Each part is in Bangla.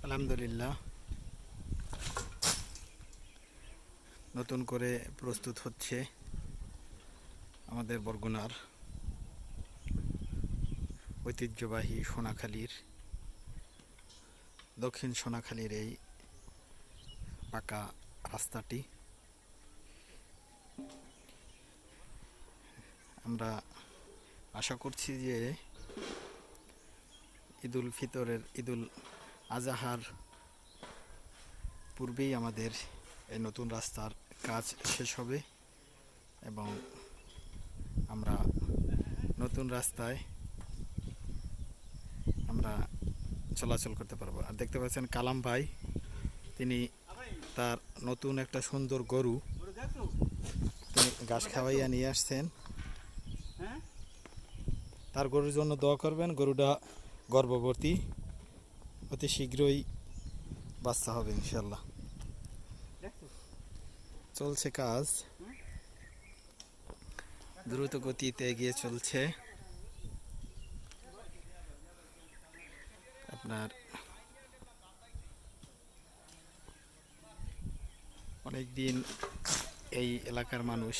আলহামদুলিল্লাহ, নতুন করে প্রস্তুত হচ্ছে আমাদের বরগুনার ঐতিহ্যবাহী দক্ষিণ সোনাখালীর এই পাকা রাস্তাটি। আমরা আশা করছি যে ঈদুল আজহার পূর্বেই আমাদের এই নতুন রাস্তার কাজ শেষ হবে এবং আমরা নতুন রাস্তায় আমরা চলাচল করতে পারবো। আর দেখতে পাচ্ছেন কালাম ভাই, তিনি তার নতুন একটা সুন্দর গরু তিনি ঘাস খাওয়াইয়া নিয়ে আসছেন। তার গরুর জন্য দোয়া করবেন। গরুটা গর্ভবতী, অতি শীঘ্রই বাচ্চা হবে ইনশাল্লাহ। চলছে কাজ, দ্রুত গতিতে এগিয়ে চলছে। আপনার অনেক দিন এই এলাকার মানুষ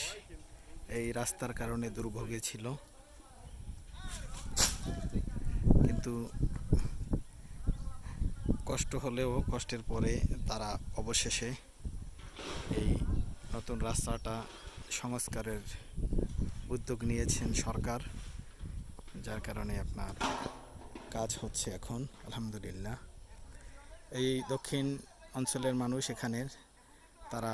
এই রাস্তার কারণে দুর্ভোগে ছিল, কিন্তু কষ্ট হলেও কষ্টের পরে তারা অবশেষে এই নতুন রাস্তাটা সংস্কারের উদ্যোগ নিয়েছেন সরকার, যার কারণে আপনার কাজ হচ্ছে এখন আলহামদুলিল্লাহ। এই দক্ষিণ অঞ্চলের মানুষ এখানের তারা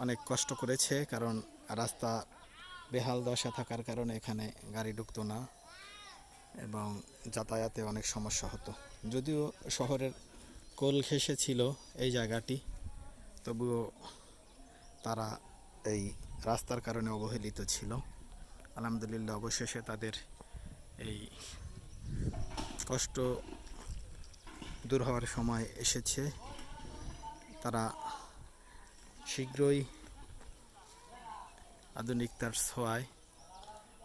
অনেক কষ্ট করেছে, কারণ রাস্তা বেহাল দশা থাকার কারণে এখানে গাড়ি ঢুকতো না এবং যাতায়াতে অনেক সমস্যা হতো। যদিও শহরের কোল ঘেঁষে ছিল এই জায়গাটি, তবুও তারা এই রাস্তার কারণে অবহেলিত ছিল। আলহামদুলিল্লাহ, অবশেষে তাদের এই কষ্ট দূর হওয়ার সময় এসেছে। তারা শীঘ্রই আধুনিকতার ছোঁয়ায়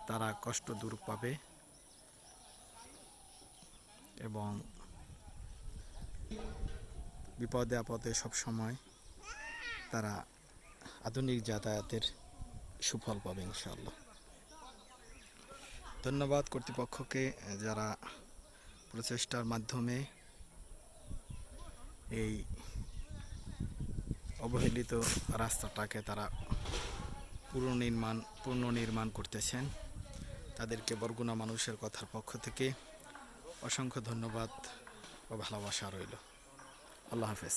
তারা কষ্ট দূর পাবে এবং বিপদে আপদে সবসময় তারা আধুনিক যাতায়াতের সুফল পাবে ইনশাআল্লাহ। ধন্যবাদ কর্তৃপক্ষকে, যারা প্রচেষ্টার মাধ্যমে এই অবহেলিত রাস্তাটাকে তারা পুনর্নির্মাণ করতেছেন। তাদেরকে বরগুনা মানুষের কথার পক্ষ থেকে অসংখ্য ধন্যবাদ ও ভালোবাসা রইল। আল্লাহ হাফেজ।